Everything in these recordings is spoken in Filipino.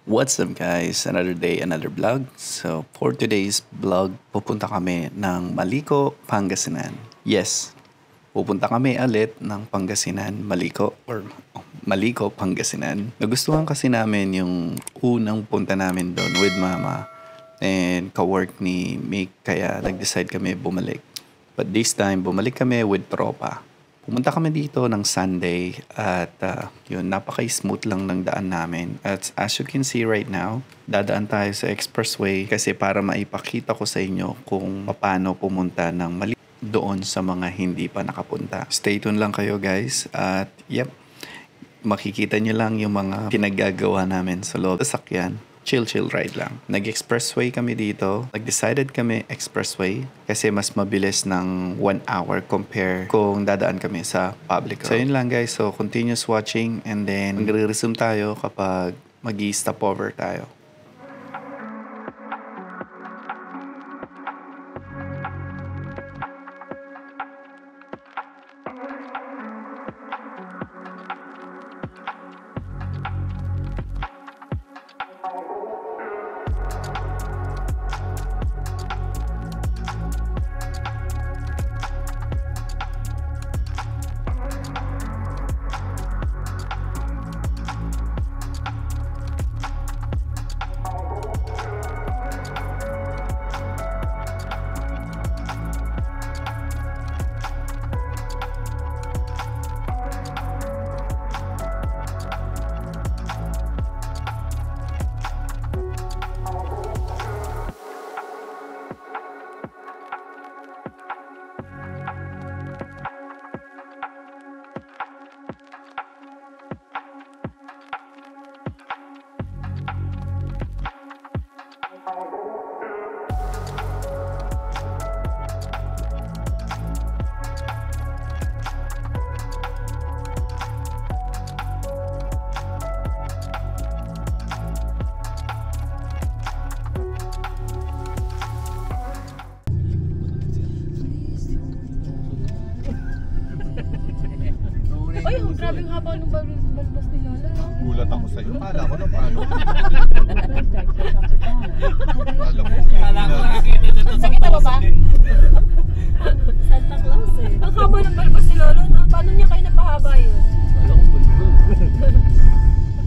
What's up guys? Another day, another vlog. So for today's vlog, pupunta kami ng Maliko, Pangasinan. Yes, pupunta kami ulit ng Pangasinan, Maliko, Pangasinan. Nagustuhan kasi namin yung unang punta namin doon with mama and ka-work ni Mick, kaya nag-decide kami bumalik. But this time, bumalik kami with tropa. Pumunta kami dito ng Sunday at yun, napaka-smooth lang ng daan namin. At as you can see right now, dadaan tayo sa expressway kasi para maipakita ko sa inyo kung paano pumunta ng Maliko doon sa mga hindi pa nakapunta. Stay tuned lang kayo guys at yep, makikita nyo lang yung mga pinaggagawa namin sa loob sa sakyan. Chill ride lang. Nag-expressway kami dito. Nag-decided kami expressway kasi mas mabilis ng 1 hour compare kung dadaan kami sa public road. So yun lang guys. So continuous watching and then magre-resume tayo kapag mag-i-stop over tayo. Ay, grabe yung haba ng balbas ni Lola. Gulat ako sa'yo. Kala ko na paano. Kala ko nakakita dito sa Nakita mo ba? Santa Claus eh. Ang haba ng balbas ni Lola. Paano niya kayo napahaba yun? Kala ko bulbul.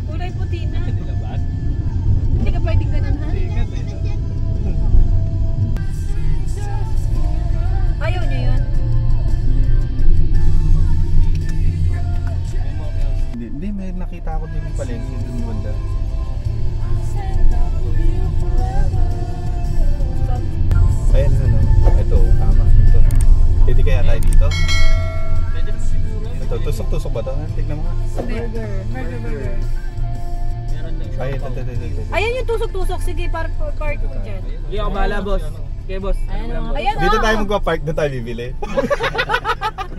Kulay puti na. Nilabas? Hindi ka pwedeng ganun, ha? Ayaw niyo yun? Hindi, may nakita ako din yung palengke dun banda. Ayan, ano. Ito, tama. Ito. Pwede kaya tayo dito? Pwede naman siguro. Ito, tusok-tusok ba ito? Tignan mo nga. Burger. Meron lang siya. Ay, ito. Ayan yung tusok-tusok. Sige, park mo dyan. Hindi ako bahala, boss. Okay, boss. Ayan, Dito tayo magpa-park, doon tayo bibili.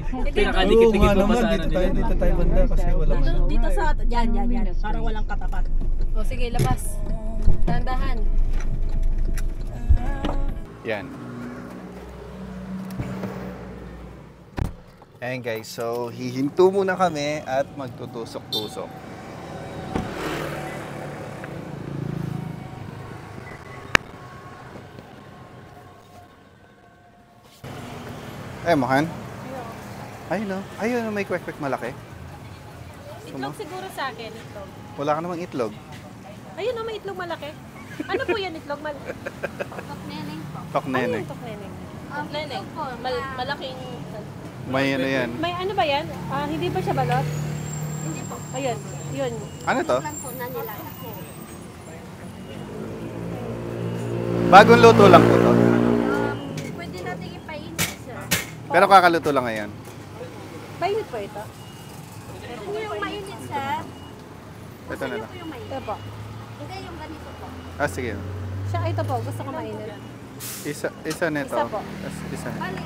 Pinakadikit-dikit Oo, mo pa naman, sana dito tayo banda kasi wala Dito sa, yan. Parang walang katapat. O sige, labas. Dahan-dahan. Yan. Ayan guys, so hihinto muna kami at magtutusok-tusok. Ay, makan? Ayun o. Ayun o, may kwek-kwek malaki. Itlog siguro sa akin, itlog. Wala ka namang itlog. Ayun o, may itlog malaki. Ano po yan, itlog malaki? Neneng po. Ano Pakneneng. yung neneng? Neneng po. Malaking... May ano yan. May ano ba yan? Hindi ba siya balot? Hindi po. Ayun, yun. Ano to? Lang po na nila. Bagong luto lang po to. Pwede natin ipainit, sir. Pero kakaluto lang ngayon. Painit po ito? Ito yung mainit, sir. Ito na lang. Ito yung mainit. Ito po. Hindi yung ganito po. Ah, sige. Siya, ito po. Gusto ko mainit. Isa nito. Isa po. Isa. Bali,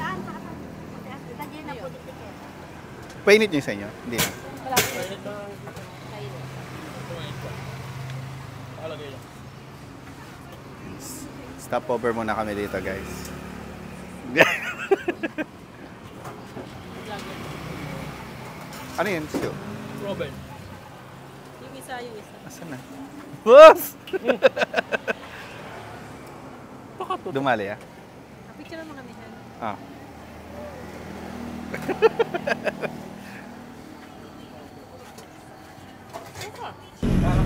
lagyan na po dito. Painit niyo sa inyo? Hindi na. Wala po. Stop over muna kami dito guys. Ano yun? Stew? Robert. Yung isa. Asan na? Boss! Dumali ah. Picture mo kami dyan. Ah.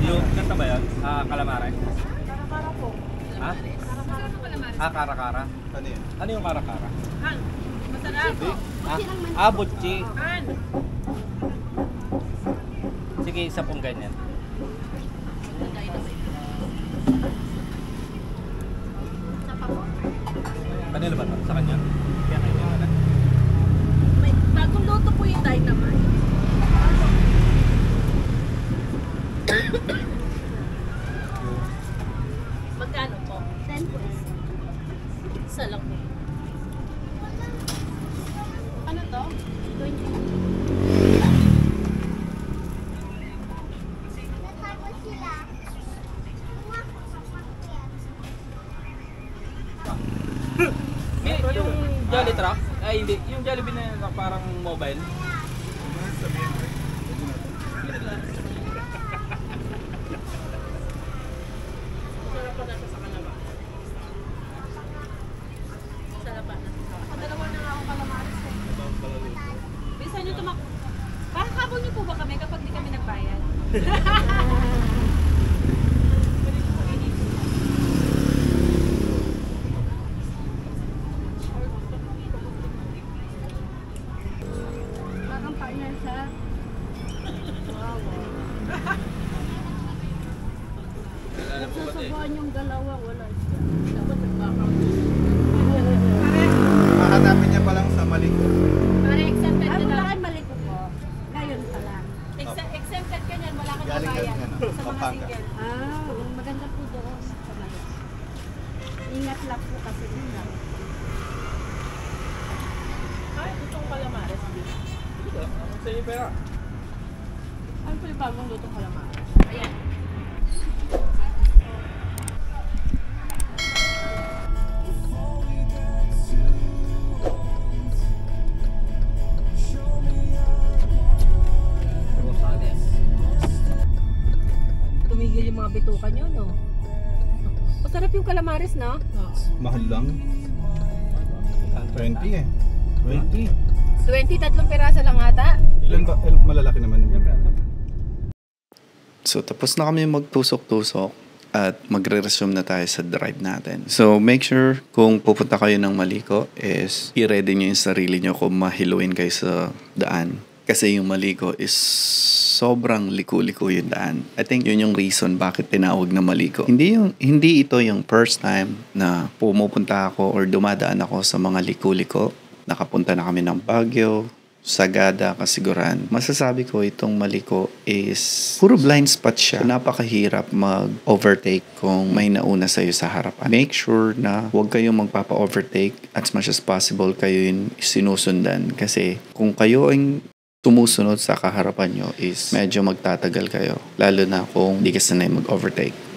Yung kanta ba yan? Calamare? Kara-kara po. Ha? Kara-kara. Ano yun? Ano yung kara-kara? Han, masarap. Butchi. Han. Sige, isa pong ganyan. Kanila ba ito? Sa kanya? Kaya kanya na. May bagong luto po yung dynamite. Magkano po? 10 pesos. Isa lang po. Ano to? 20. Yung Jolly Truck? Ay, hindi. Yung Jollibee na parang mobile. Sarap pa. Dalawa na nga akong calamares eh. Bisa nyo tumak... Pakakabol nyo po ba kami kapag di kami nagbayad? Parang partner siya. Wow. Nagsasabuan yung dalawa, wala siya. Dapat nagkakaroon. Mahanapin niya pa lang sa Maliko. Para exempted Ay, ka wala na. kayo mali ko po. Ngayon pa lang. Exempted ka niyan, wala kang Galing babayad ka, ano, sa mga Pampanga. single. Ah, maganda po doon sa mali. Ingat lang po kasi yun lang. Ay, itong calamares. Sa iyo pera. Ano po yung bagong lutong calamares? Ayan. Rosales. Tumigil yung mga bituka nyo, no? Masarap yung calamares, no? Mahal lang. 20 eh. 20. 23 piraso lang ata. Ilan ba? Malalaki naman yung So, tapos na kami magtusok-tusok at magre-resume na tayo sa drive natin. So, make sure kung pupunta kayo ng Maliko is i-ready nyo yung sarili nyo kung mahiluin kayo sa daan. Kasi yung Maliko is sobrang liku-liko yung daan. I think yun yung reason bakit tinawag na Maliko. Hindi ito yung first time na pumupunta ako or dumadaan ako sa mga liku-liko. Nakapunta na kami ng Baguio, Sagada, Kasiguran. Masasabi ko itong Maliko is puro blind spot siya. Napakahirap mag-overtake kung may nauna sa'yo sa harapan. Make sure na huwag kayong magpapa-overtake as much as possible kayo yung sinusundan. Kasi kung kayo ang sumusunod sa kaharapan nyo is medyo magtatagal kayo. Lalo na kung di ka sanay mag-overtake.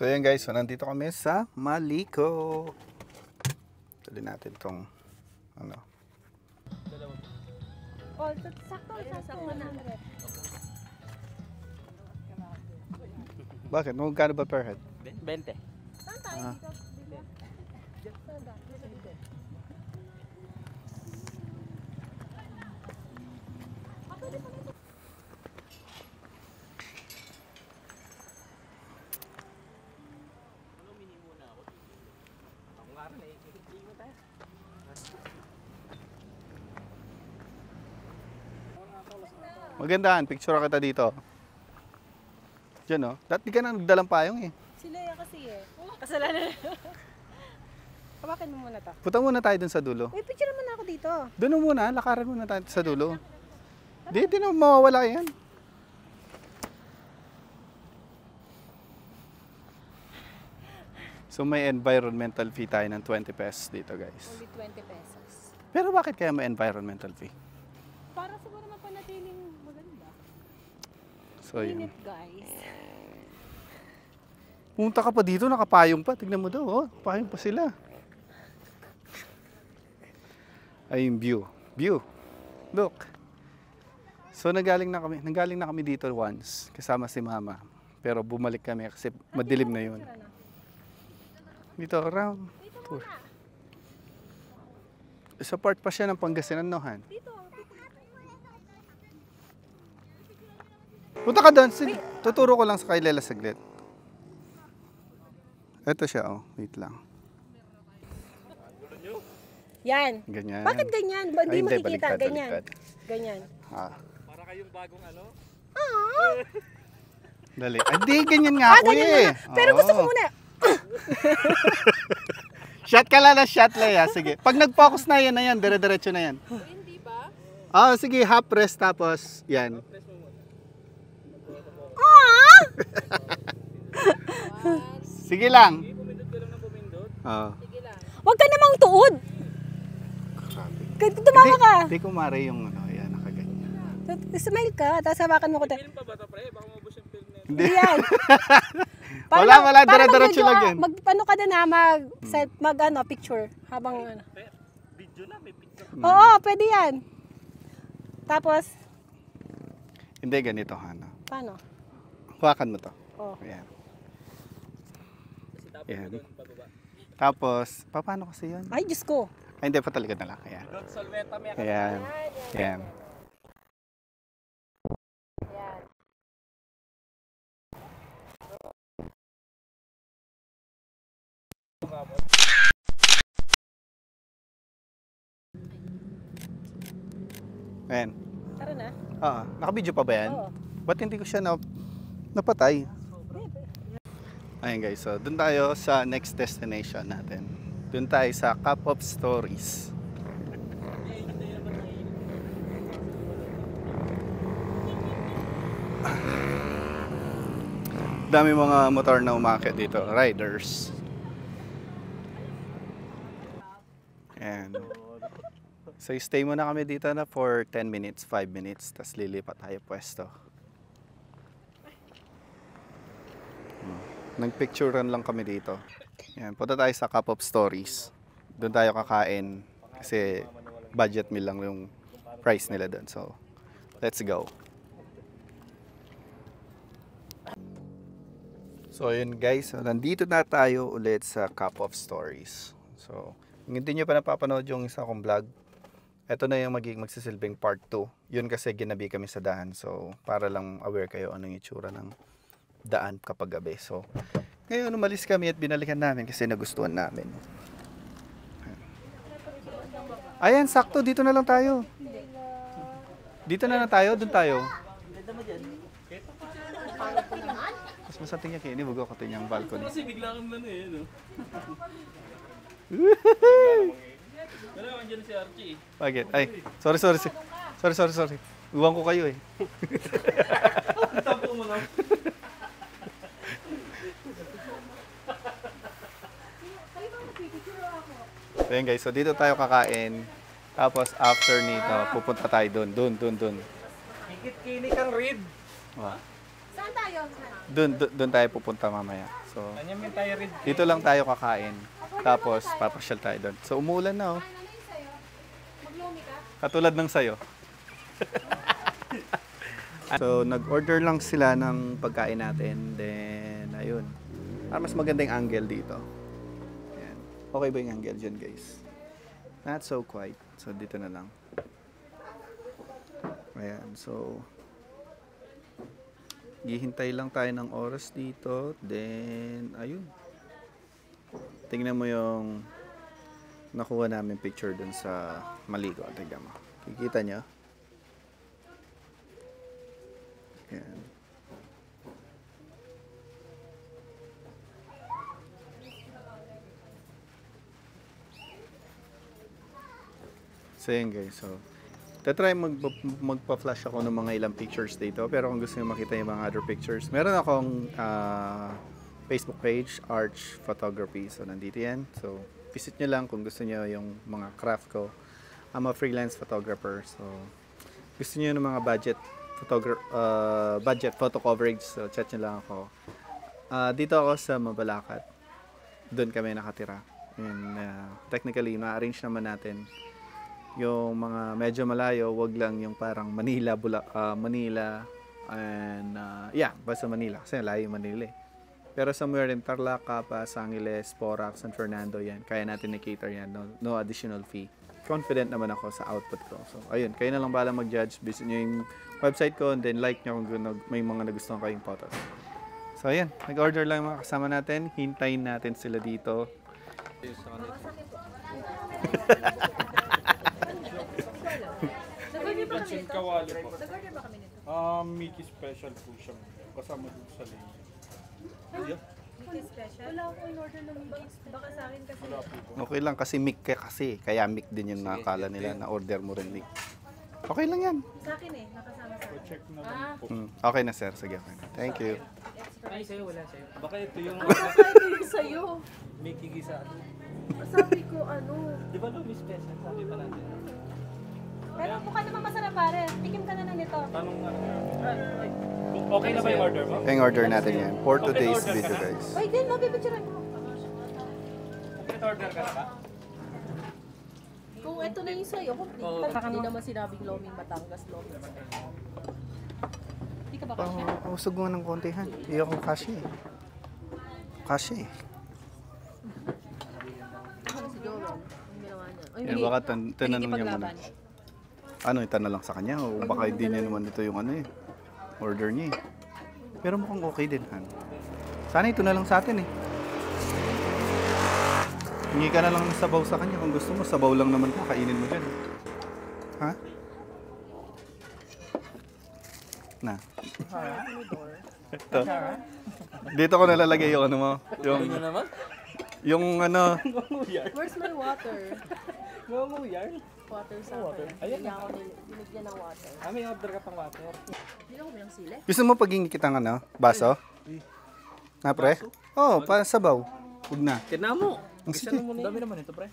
So yan guys, so nandito kami sa Maliko. Tuloy natin tong ano. Oh, sakto, sakto. 100. Bakit? Magkano ba per head? 20. Saan tayo dito? Dito? Magandaan, picture kita dito. Diyan oh. Dati ka na nagdalang payong eh. Sila yan kasi eh. Kasalanan. Hawakin mo muna to. Punta muna tayo dun sa dulo. Uy, picture naman ako dito. Doon muna, lakaran muna tayo sa dulo. Di na mawawala yan. So may environmental fee tayo ng 20 pesos dito guys. Only 20 pesos. Pero bakit kaya may environmental fee? Para siguro mapanatiling maganda. So yun. Init guys. Punta ka pa dito, nakapayong pa. Tignan mo daw, oh. Payong pa sila. Ay, yung view. View. Look. So nanggaling na kami dito once kasama si Mama. Pero bumalik kami kasi madilim na yun. Dito around tour. Sa part pa siya ng Pangasinan, no, Han? Punta ka doon. Tuturo ko lang sa kay Lela saglit. Ito siya, oh. Wait lang. Yan. Ganyan. Bakit ganyan? Ba, Ay, hindi makikita. baliktad, Ganyan. baliktad. Ganyan. Ah, Para kayong bagong ano? dali. Ay, di, ganyan nga ako ganyan eh. na. Pero gusto ko Oo. muna. Shot ka lang na shot, Leia. Sige. Pag nag-focus na yan, dire-diretso na yan. Hindi ba? Ah, sige, half press tapos yan. Sige lang. Pumindot ka lang ng pumindot. Oo. Huwag ka namang tuod. Tumawa ka. Hindi ko mare yung ano, yan, nakaganyan. Smile ka, tapos hawakan mo ko. Film pa ba ito, pre? Baka maubos yung film na yun. Hindi. Yan. Wala, dire-diretso lang yan. Ano ka din ha, mag ano, picture. Habang ano. Video na, may picture. Oo, pwede yan. Tapos, Hindi, ganito, Hana. paano? Hawakan mo to. Oh. Ayan. Kasi tapos Yan. doon, pababa. Tapos, paano kasi yun? Ay, Diyos ko. Ay, hindi, patalikod na lang. Ayan. Doon, Solveta, may Ayan. Ayan. Ayan. Tara na. Nakabidyo pa ba yan? Oo. Ba't hindi ko siya napatay? Ayan guys, so dun tayo sa next destination natin. Dun tayo sa Cup of Stories. Dami mga motor na umakyat dito, riders. Ayan. So stay muna kami dito na for 10 minutes, 5 minutes, tapos lilipat tayo pwesto. Nagpicturean lang kami dito. Yan, punta tayo sa Cup of Stories. Doon tayo kakain kasi budget meal lang yung price nila doon. So, let's go. So, yun guys. So, nandito na tayo ulit sa Cup of Stories. So, kung hindi nyo pa napapanood yung isa kong vlog, ito na yung magsisilbing part 2. Yun kasi ginabi kami sa daan. So, para lang aware kayo anong itsura ng daan kapag gabi. So, ngayon umalis kami at binalikan namin kasi nagustuhan namin. Ayan, sakto. Dito na lang tayo. Dito na lang tayo. Doon tayo. Mas masating niya kayo. Ini bago ko tinyang balcony. Kasi bigla kang ano eh, no? Wala naman dyan si Archie. Bakit? Ay, sorry. Sorry. Uwang ko kayo eh. Tampo mo lang. So yun guys, so dito tayo kakain. Tapos after nito, pupunta tayo doon. Higit kini kang read. Wow. Saan tayo? Doon tayo pupunta mamaya. So, Kanya may tayo rin. dito lang tayo kakain. Tapos, papasyal tayo doon. So, umuulan na, oh. Katulad ng sayo. So, nag-order lang sila ng pagkain natin. Then, ayun. Para mas maganda yung angle dito. Ayan. Okay ba yung angle dyan, guys? Not so quiet. So, dito na lang. Ayan. So, gihintay lang tayo ng oras dito. Then, ayun. Tingnan mo yung nakuha namin picture dun sa Maligo. Tingnan mo. Kikita nyo? Ayan. So, yun guys. So, tatry magpa-flash ako ng mga ilang pictures dito. Pero kung gusto nyo makita yung mga other pictures, meron akong Facebook page, Arch Photography. So, nandito yan. So, visit nyo lang kung gusto nyo yung mga craft ko. I'm a freelance photographer. So, gusto nyo ng mga budget photo coverage. So, chat nyo lang ako. Dito ako sa Mabalacat. Doon kami nakatira. And technically, na-arrange naman natin yung mga medyo malayo, wag lang yung parang Manila, Manila, and basta Manila. Kasi layo yung Manila eh. Pero somewhere in Tarlac, Capas, Angeles, Porac, San Fernando, yan. Kaya natin i-cater yan. No additional fee. Confident naman ako sa output ko. So, ayun. Kayo na lang bahala mag-judge. Visit nyo yung website ko and then like nyo kung may mga nagustuhan kayong photos. So, ayun. Nag-order lang yung mga kasama natin. Hintayin natin sila dito. Nag-order ba kami Pansin nito? kawali po. Nag-order ba kami nito? Mickey special po siya. Kasama dun sa lane. Mickey special? Wala ako in-order ng Mickey. Baka sa akin kasi. Okay lang kasi mic ka kasi. Kaya mic din yung nakakala nila na order mo rin mic. Okay lang yan. Sa akin eh, nakasama sa akin. Check na lang po. Okay na sir. Sige. Okay na. Thank you. Ay, sa'yo, wala sa'yo. Baka ito yung Baka ito yung sa'yo. May kigisa. Sabi ko ano. Di ba no, Miss Special? Sabi pa natin. Pero mukha naman masarap pare. Tikim ka na ng nito. tanong nga. Okay na ba yung order mo? Yung order natin yan. For today's video guys. Ay, din, mabibidyoran mo. Okay, order ka na ba? Kung ito na yung sa'yo, complete. Hindi naman sinabing Loming Batangas, Loming Special. Hindi ka ba kasya? Usog mo ng konti ha. Hindi ako kasi. Kasi. Ano si Joron? Ang ginawa niya. Ay, Eh, baka tinanong niya muna. Nakikipaglaban. Ano, itanong lang sa kanya o baka hindi niya naman ito yung ano eh. Order niya eh. Pero mukhang okay din, Han. Sana ito na lang sa atin eh. Hingi ka na lang ng sabaw sa kanya. Kung gusto mo, sabaw lang naman ka. Kainin mo dyan. Ha? Na. Ito. Dito ko nalalagay yung ano mo. Yung, naman? yung ano. Where's my water? Mamuyar. Water sa akin. Ayun na ako binigyan ng water. May order ka pang water. Hindi ako bilang sili. Gusto mo paghingi kitang ano? Baso? Na pre? Oo, para sabaw. Huwag na. Tignan mo. Sige. Dami naman ito, pre.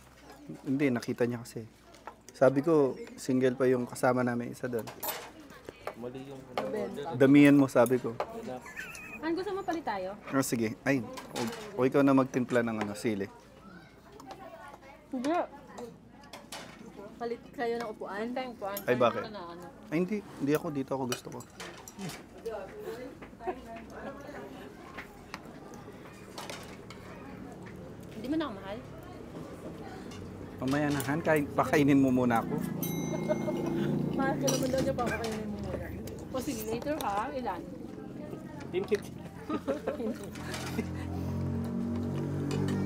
Hindi, nakita niya kasi. Sabi ko, single pa yung kasama namin isa doon. Mali yung order. Damihan mo, sabi ko. Han, gusto mo palit tayo? Oh, sige. Ay, o ikaw na magtimpla ng ano, sili. Hindi. Palit kayo ng upuan? Tayong upuan. Ay, bakit? Na, ano. Ay, hindi. Hindi ako dito. Ako gusto ko. Hindi mo na ako mahal? Mamaya na, Han. Pakainin mo muna ako. Mahal ka naman daw niya pa kakainin mo muna. O sige, later ha. Ilan? Tinhit.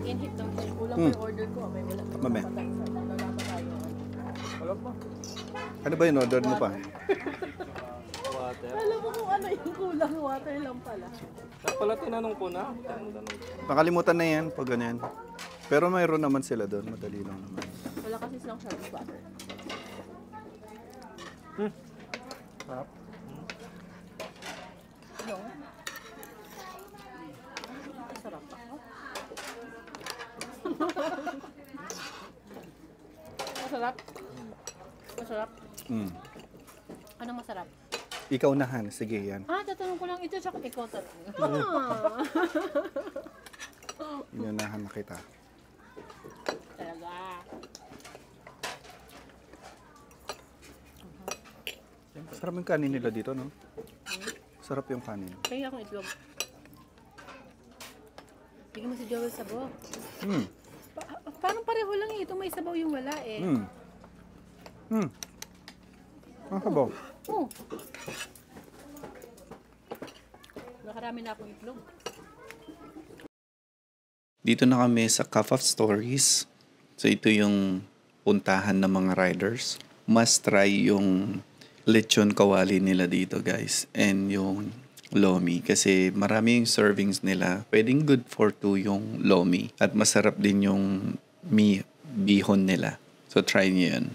In-hit lang tayo. Kulang pa yung order ko. May wala. Mamaya. Wala pa tayo. Wala pa. Ano ba yung order mo pa? Water. Alam mo kung ano yung kulang. Water lang pala. Kaya pala tinanong ko na. Nakalimutan na yan pag ganyan. Pero mayroon naman sila doon. Madali lang naman. Wala kasi silang service water. Sarap. No? Sarap ako. Masarap? Masarap? Mm. Anong masarap? Ikaw na, Han. Sige, yan. Tatanong ko lang ito, tsaka ikaw talaga. Inunahan na kita. Talaga. Sarap yung kanin nila dito, no? Sarap yung kanin. Kaya akong itlog. Bigyan mo si Joel sabaw. Parang pareho lang eh. Ito may sabaw yung wala eh. Ang sabaw. Oh. Nakarami na akong itlog. Dito na kami sa Cup of Stories. So ito yung puntahan ng mga riders. Must try yung lechon kawali nila dito, guys. And yung lomi. Kasi marami yung servings nila. Pwedeng good for 2 yung lomi. At masarap din yung bihon nila. So try nyo yun.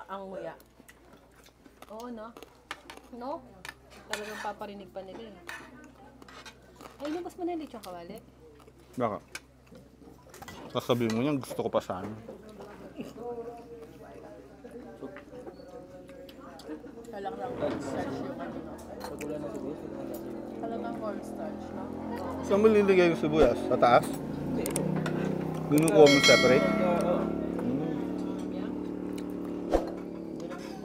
Ang nguya. Oo, no? No? Talagang paparinig pa nila eh. Ay, lumabas mo na yung lechon kawali. Baka. Sasabihin mo niyan, gusto ko pa sana. Talagang cornstarch yung ano. Talagang cornstarch, no? Saan mo liligay yung sibuyas? Sa taas? Ginukuha mo separate?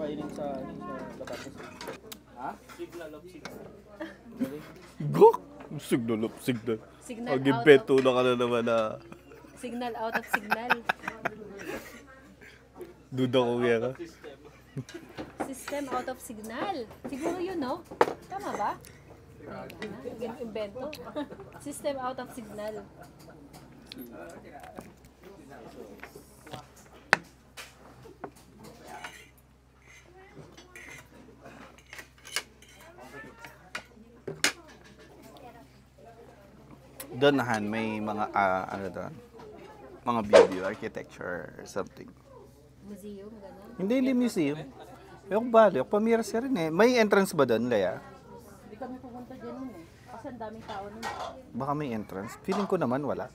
Painin sa batatas. Ha? Signal of signal. Gok! Signal up, signal. Signal Ang out impeto na ka na naman na Signal out of signal. duda ko kaya ka. System out of signal. Siguro yun, no? Tama ba? Invento. System out of signal. Doon nahan, may mga, ano doon? Mga video, architecture, or something. Museum, gano'n. Hindi museum. Yung bali, yung pamiras ka rin eh. May entrance ba doon, Lea? Hindi kami pupunta dyan nun eh. Kasi ang daming tao nun. Baka may entrance. Feeling ko naman wala.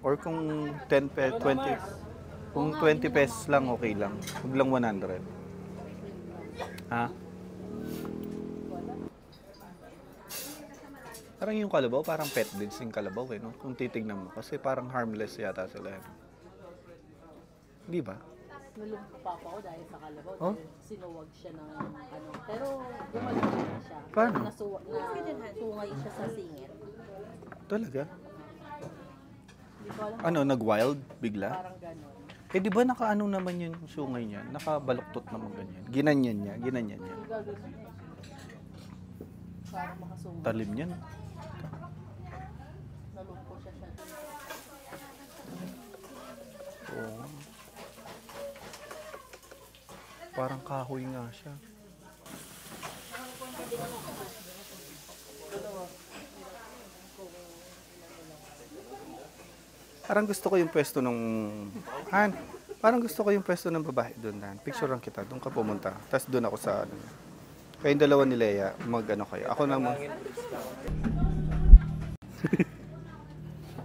Or kung 10 pesos, 20. Kung 20 pesos lang, okay lang. Huwag lang 100. Ha? Parang yung kalabaw, parang pet breeds yung kalabaw eh, no? Kung titignan mo. Kasi parang harmless yata sila. Di ba? Nalungkot pa ako dahil sa kalabaw. Oh? Dahil sinuwag siya ng ano. Pero gumaling na siya. Paano? Nasungay siya sa singit. Talaga? Hindi ko alam. Ano, nag-wild bigla? Parang gano'n. Eh di ba nakaano naman yung sungay niya? Nakabaluktot naman ganyan. Ginanyan niya. Gagawin eh. Parang makasungay. Talim niyan. Nalungkot siya. Oo. Parang kahoy nga siya. Parang gusto ko yung pwesto ng Han. Parang gusto ko yung pwesto ng babae doon, Han. Picturean kita, doon ka pumunta. Tapos doon ako sa ano. Kayong dalawa ni Lea, mag-ano kayo. Ako naman.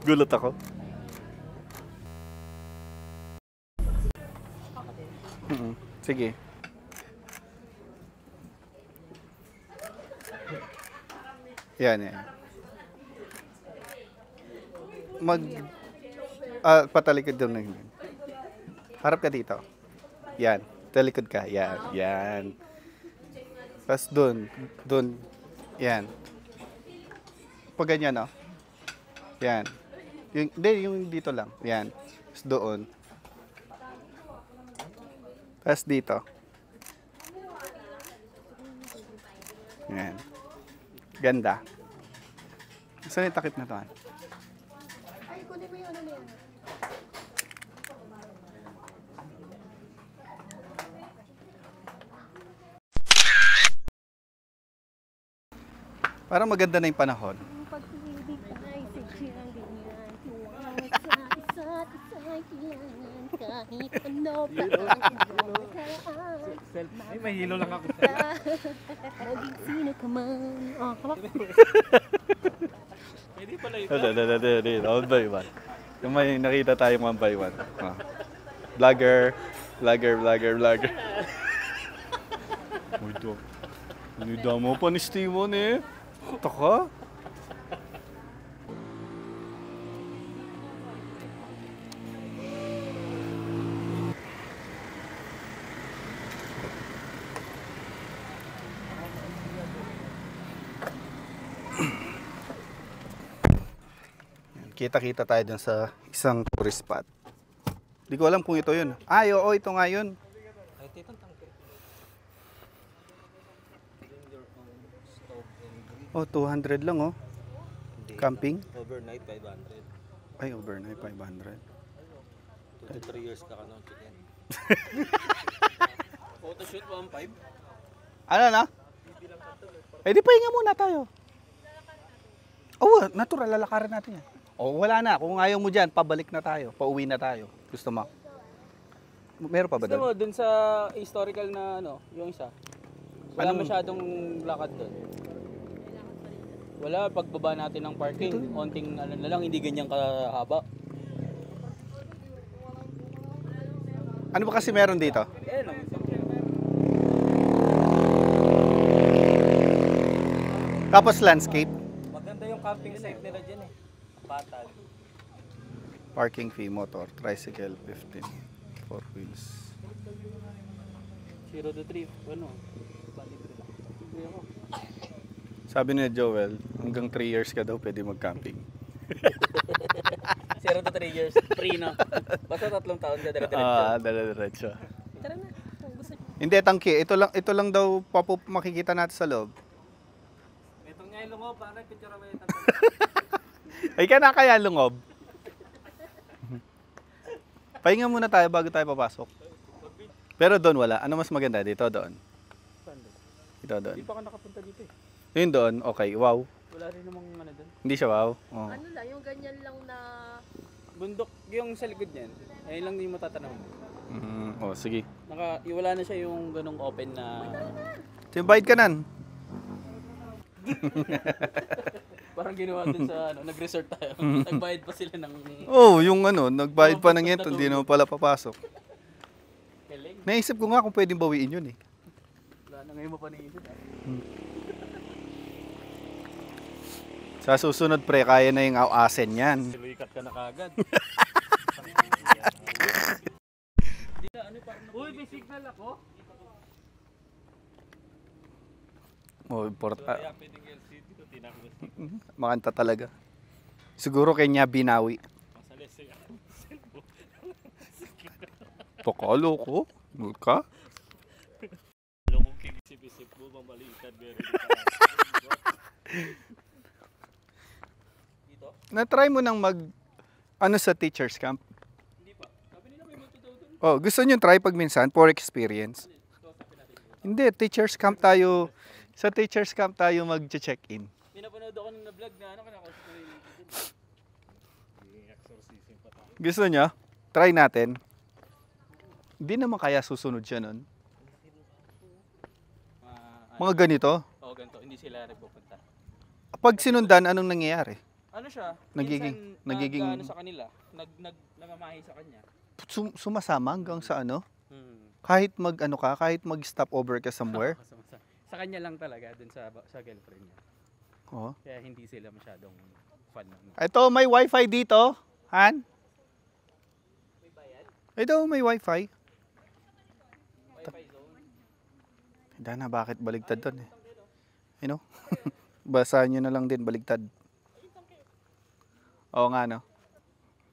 Gulat ako. Sige. Yan. Patalikod doon na yun. Harap ka dito. Yan. Talikod ka. Yan. Tapos doon. Yan. Pag ganyan, no? Yan. Yung dito lang. Yan. Tapos doon. Tapos dito. Yan. Ganda. Saan yung takip na to? Ay, kunin mo yung ano na yan. Parang maganda na yung panahon. Pag-ibig ay sadyang ganyan. Tuwang sa isa't isa'y kailangan. Kahit ano pa ang nakaraan. Ay, mahilo lang ako. Maging sino ka man. Oh, hawak. Pwede pala ito. One by one. Yung may nakita tayong one by one. Oh. Vlogger. Nida mo pa ni Steven eh. Taka. Kita-kita tayo dun sa isang tourist spot. Hindi ko alam kung ito yun. Ay, oo, ito nga yun. Oh, 200 lang oh. Camping? Overnight, 500. Ay, overnight 500. 2 to 3 years ka nun, chicken. Photoshoot, 1.5. Ano na? Eh di pahinga muna tayo. Oh, natural, lalakarin natin yan. Oh, wala na. Kung ayaw mo dyan, pabalik na tayo. Pauwi na tayo. Gusto mo? Meron pa ba Gusto mo, doon? dun sa historical na ano, yung isa. Wala masyadong lakad dun. Wala, pagbaba natin ng parking, onting ano na lang, hindi ganyang kahaba. Ano ba kasi meron dito? Eh, no. Tapos landscape. Maganda yung camping site nila dyan eh. Patag. Parking fee, motor, tricycle, 15. 4 wheels. 0 to 3, ano? Libre ako. Sabi ni Joel, hanggang 3 years ka daw pwede mag-camping. 0 to 3 years, free na. Basta 3 taon ka dire-diretso. Dala-diretso. Tara na. Kung gusto niyo. Hindi, tangki. Ito lang daw makikita natin sa loob. Itong nga yung lungo, parang picture mo yung Ay ka na kaya lungob? Pahinga muna tayo bago tayo papasok. Pero doon wala. Ano mas maganda? Dito doon? Dito doon. Hindi pa ka nakapunta dito eh. Yun doon, okay. Wow. Wala rin namang ano doon. Hindi siya wow. Oh. Ano lang, yung ganyan lang na... Bundok yung sa likod niyan. Ayun lang yung matatanaw mo. Oh, sige. Wala na siya yung ganong open na... Bayad ka nan. Parang ginawa dun sa ano, nag-resort tayo. Nagbayad pa sila ng... Oh, yung ano, nagbayad pa ng ito, hindi naman pala papasok. Galing. Naisip ko nga kung pwedeng bawiin yun eh. Wala na ngayon mo pa naisip. Sa susunod pre, kaya na yung awasen yan. Siluikat ka na kagad. Uy, may signal ako. Oh, makanta talaga. Siguro kanya binawi. Pakalo ko? Ka? Loko kinisip-isip mo, mamalikan meron Na-try mo nang ano sa teacher's camp? Hindi pa. Sabi nila may multo daw dun. Oh, gusto niyo try pag minsan for experience? Hindi, teacher's camp tayo. Sa teacher's camp tayo mag-check-in. Pinapanood ako ng vlog na ano, kinakausap ko yung Gusto niyo? Try natin. Hindi naman kaya susunod siya nun. Mga ganito. Oo, ganito. Hindi sila rin pupunta. Pag sinundan, anong nangyayari? Ano siya? Nagiging- Ano sa kanila? Namamahi sa kanya. Sumasama hanggang sa ano? Hmm. Kahit kahit mag-stop over ka somewhere. Sa kanya lang talaga, dun sa girlfriend niya. Oh. Kaya hindi sila masyadong fan ng... Ito, may wifi dito. Han? May bayad? Ito, may wifi. Wi-Fi zone? Dana, bakit baligtad doon eh? You know? basahan nyo na lang din, baligtad. Oo nga, no?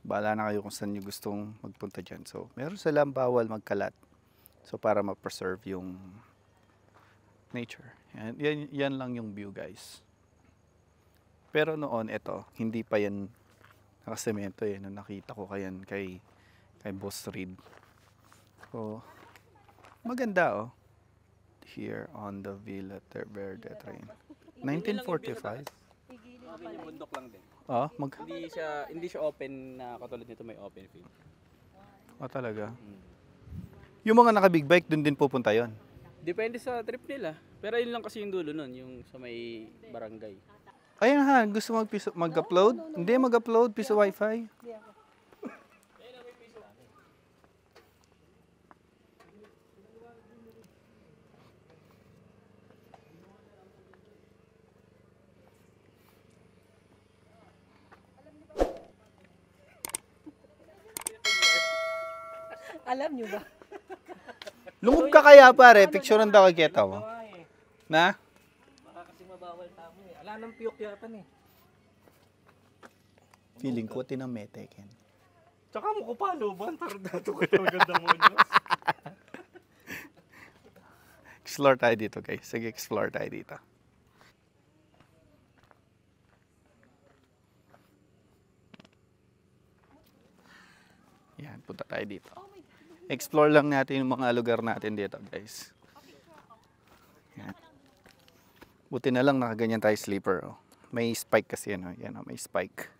Bahala na kayo kung saan nyo gustong magpunta dyan. So, meron silang bawal magkalat. So, para ma-preserve yung nature. Yan lang yung view, guys. Pero noon, ito, hindi pa yan nakasemento eh. Nung nakita ko kayan kay Boss Reed. So, maganda oh. Here on the Villa Verde train. 1945. Yung bundok lang din. Oh, Hindi siya open na katulad nito may open field. talaga. Yung mga naka-big bike, dun din pupunta yon. Depende sa trip nila. Pero yun lang kasi yung dulo nun, yung sa may barangay. Ayun ha, gusto mag-upload? Hindi, mag-upload, piso wifi. Alam nyo ba? Lungkot ka kaya pare, picturean daw kita mo. Na? Baka kasi mabawal tamo eh. Ala nang piyok yatan eh. Feeling ko tinamete, Ken. Tsaka mo ko paluban, tardato ko yung ganda mo nyo. Explore tayo dito, guys. Sige, explore tayo dito. Yan, punta tayo dito. Explore lang natin yung mga lugar natin dito, guys. Yan. Buti na lang nakaganyan tayo sleeper. Oh. May spike kasi yan. Oh. Yan, oh, may spike.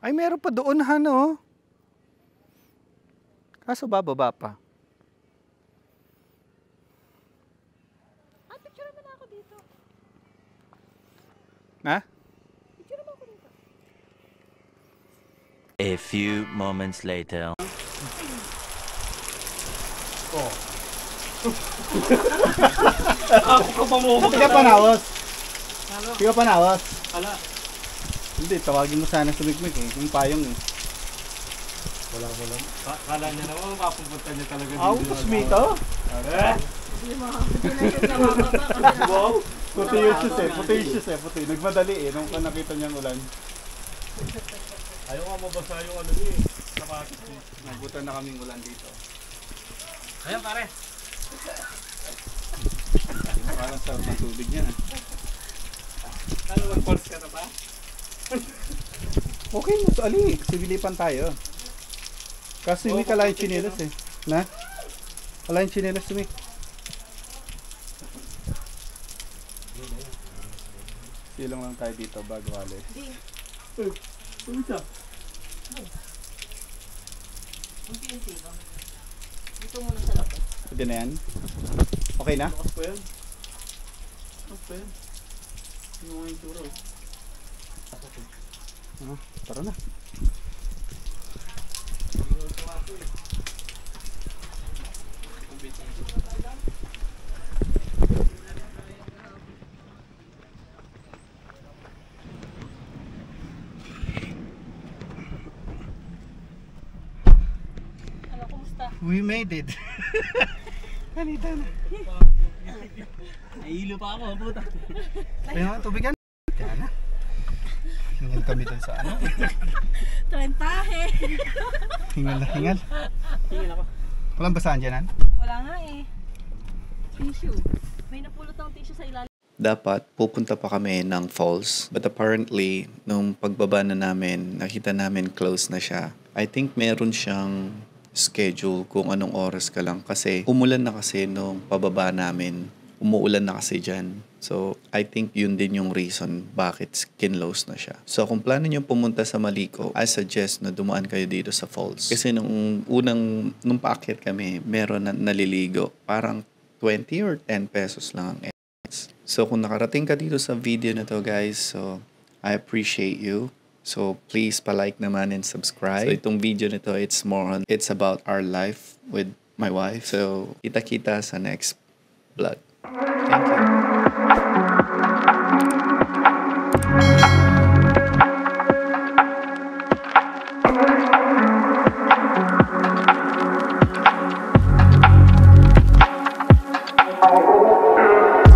Ay, meron pa doon, no? Kaso bababa pa. Picture mo na ako dito. Ha? Picture mo ako dito. A few moments later. Ako ka pamuhok. Hindi ka panawas. Hindi ka panawas. Ala. Hindi, tawagin mo sana sa mikmik eh. Yung payong eh. Wala. Kala niya naman, mapupunta niya talaga dito. Ako, kusmito? Wow. Puti yung shoes eh. Puti. Nagmadali eh. Nung nakita niyang ulan. Ayaw nga mabasa yung ano niya eh. Sapatos niya. Nabutan na kaming ulan dito. Ayan pare. Parang sarap ng tubig niya na. Ano, mag-pulse ka na ba? Okay mo, ali. Sibilipan tayo. Kasi may kalahin chinelas eh. Na? Kalahin chinelas sumik. Silong lang tayo dito bago alis. Dito muna sa labas. Pwede na yan? Okay na? Lakas pa yan. Yung mga inturo. Tara na. Ano, kumusta? We made it. Kanita na. Nahihilo pa ako, puta. Ayun nga, tubigan. Kaya na. Hingal kami dun sa ano. Trentahe. Hingal na hingal. Tingin ako. Walang basahan dyan, Wala nga eh. Tissue. May napulot ng tissue sa ilalim. Dapat pupunta pa kami ng falls. But apparently, nung pagbaba na namin, nakita namin close na siya. I think meron siyang schedule kung anong oras ka lang. Kasi umulan na kasi nung pababa namin. Umuulan na kasi dyan. So, I think yun din yung reason bakit kinlose na siya. So, kung plano nyo pumunta sa Maliko, I suggest na dumaan kayo dito sa falls. Kasi nung paakyat kami, meron na naliligo. Parang 20 or 10 pesos lang ang entrance. So, kung nakarating ka dito sa video na to, guys, so, I appreciate you. So, please palike naman and subscribe. So, itong video nito, it's about our life with my wife. So, kita-kita sa next vlog. Thank you. I